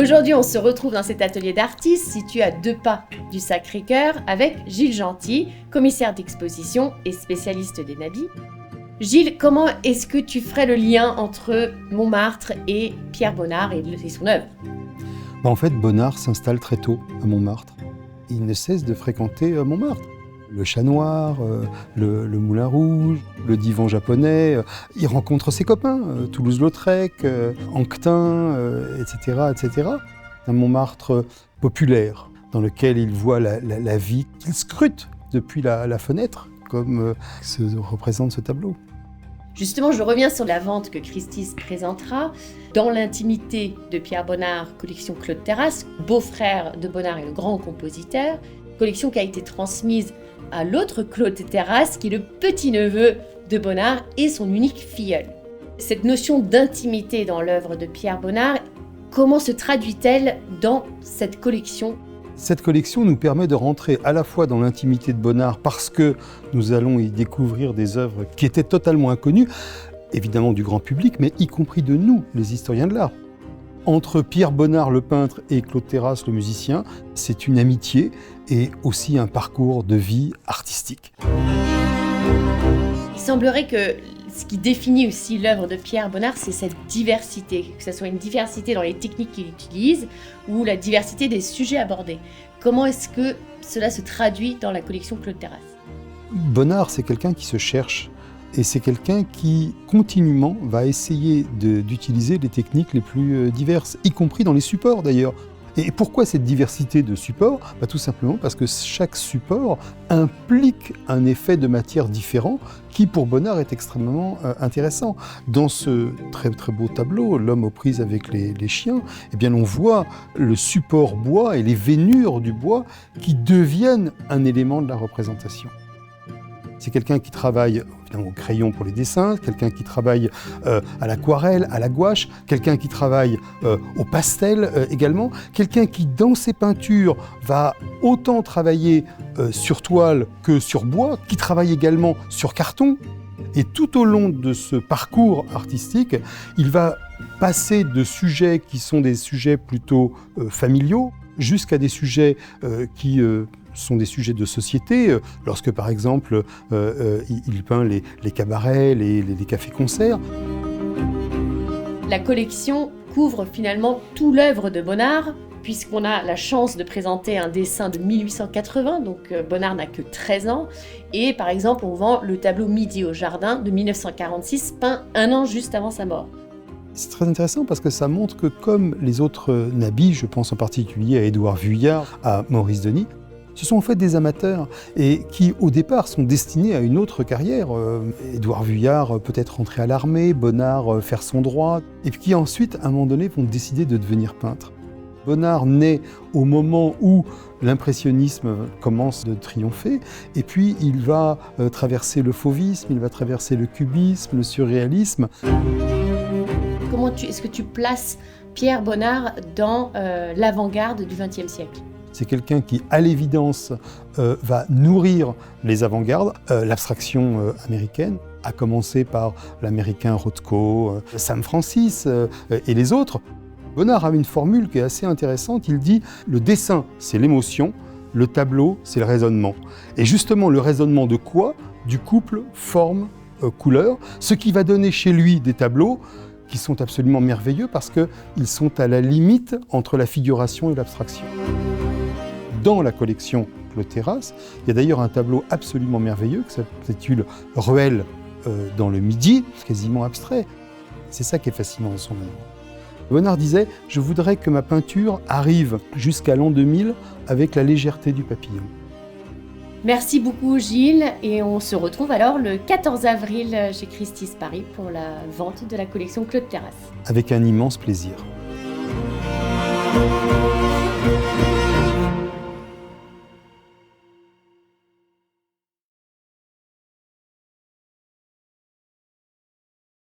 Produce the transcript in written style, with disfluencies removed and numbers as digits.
Aujourd'hui, on se retrouve dans cet atelier d'artistes situé à 2 pas du Sacré-Cœur avec Gilles Gentil, commissaire d'exposition et spécialiste des nabis. Gilles, comment est-ce que tu ferais le lien entre Montmartre et Pierre Bonnard et son œuvre ? En fait, Bonnard s'installe très tôt à Montmartre. Il ne cesse de fréquenter Montmartre. Le Chat Noir, le Moulin Rouge, le divan japonais. Il rencontre ses copains, Toulouse-Lautrec, Anquetin, etc., etc. Un Montmartre populaire dans lequel il voit la vie qu'il scrute depuis la fenêtre, comme se représente ce tableau. Justement, je reviens sur la vente que Christie's présentera. Dans l'intimité de Pierre Bonnard, collection Claude Terrasse, beau-frère de Bonnard et le grand compositeur, collection qui a été transmise à l'autre Claude Terrasse, qui est le petit-neveu de Bonnard et son unique filleul. Cette notion d'intimité dans l'œuvre de Pierre Bonnard, comment se traduit-elle dans cette collection ? Cette collection nous permet de rentrer à la fois dans l'intimité de Bonnard parce que nous allons y découvrir des œuvres qui étaient totalement inconnues, évidemment du grand public, mais y compris de nous, les historiens de l'art. Entre Pierre Bonnard, le peintre, et Claude Terrasse, le musicien, c'est une amitié et aussi un parcours de vie artistique. Il semblerait que ce qui définit aussi l'œuvre de Pierre Bonnard, c'est cette diversité, que ce soit une diversité dans les techniques qu'il utilise ou la diversité des sujets abordés. Comment est-ce que cela se traduit dans la collection Claude Terrasse ? Bonnard, c'est quelqu'un qui se cherche et c'est quelqu'un qui continuellement va essayer d'utiliser les techniques les plus diverses, y compris dans les supports d'ailleurs. Et pourquoi cette diversité de supports ? Tout simplement parce que chaque support implique un effet de matière différent qui, pour Bonnard, est extrêmement intéressant. Dans ce très très beau tableau, L'homme aux prises avec les chiens, eh bien, on voit le support bois et les veinures du bois qui deviennent un élément de la représentation. C'est quelqu'un qui travaille au crayon pour les dessins, quelqu'un qui travaille à l'aquarelle, à la gouache, quelqu'un qui travaille au pastel également, quelqu'un qui, dans ses peintures, va autant travailler sur toile que sur bois, qui travaille également sur carton. Et tout au long de ce parcours artistique, il va passer de sujets qui sont des sujets plutôt familiaux jusqu'à des sujets qui sont des sujets de société, lorsque par exemple il peint les cabarets, les cafés-concerts. La collection couvre finalement toute l'œuvre de Bonnard, puisqu'on a la chance de présenter un dessin de 1880, donc Bonnard n'a que 13 ans, et par exemple on vend le tableau Midi au jardin de 1946, peint un an juste avant sa mort. C'est très intéressant parce que ça montre que comme les autres nabis, je pense en particulier à Édouard Vuillard, à Maurice Denis, ce sont en fait des amateurs et qui, au départ, sont destinés à une autre carrière. Édouard Vuillard peut-être rentrer à l'armée, Bonnard faire son droit, et qui ensuite, à un moment donné, vont décider de devenir peintre. Bonnard naît au moment où l'impressionnisme commence de triompher, et puis il va traverser le fauvisme, il va traverser le cubisme, le surréalisme. Est-ce que tu places Pierre Bonnard dans l'avant-garde du XXe siècle ? C'est quelqu'un qui, à l'évidence, va nourrir les avant-gardes, l'abstraction américaine, à commencer par l'américain Rothko, Sam Francis et les autres. Bonnard a une formule qui est assez intéressante. Il dit « le dessin, c'est l'émotion, le tableau, c'est le raisonnement ». Et justement, le raisonnement de quoi ? Du couple forme-couleur, ce qui va donner chez lui des tableaux qui sont absolument merveilleux parce qu'ils sont à la limite entre la figuration et l'abstraction. Dans la collection Claude Terrasse, il y a d'ailleurs un tableau absolument merveilleux qui s'intitule « Ruelle dans le Midi », quasiment abstrait. C'est ça qui est fascinant dans son œuvre. Bonnard disait « Je voudrais que ma peinture arrive jusqu'à l'an 2000 avec la légèreté du papillon ». Merci beaucoup Gilles, et on se retrouve alors le 14 avril chez Christie's Paris pour la vente de la collection Claude Terrasse. Avec un immense plaisir.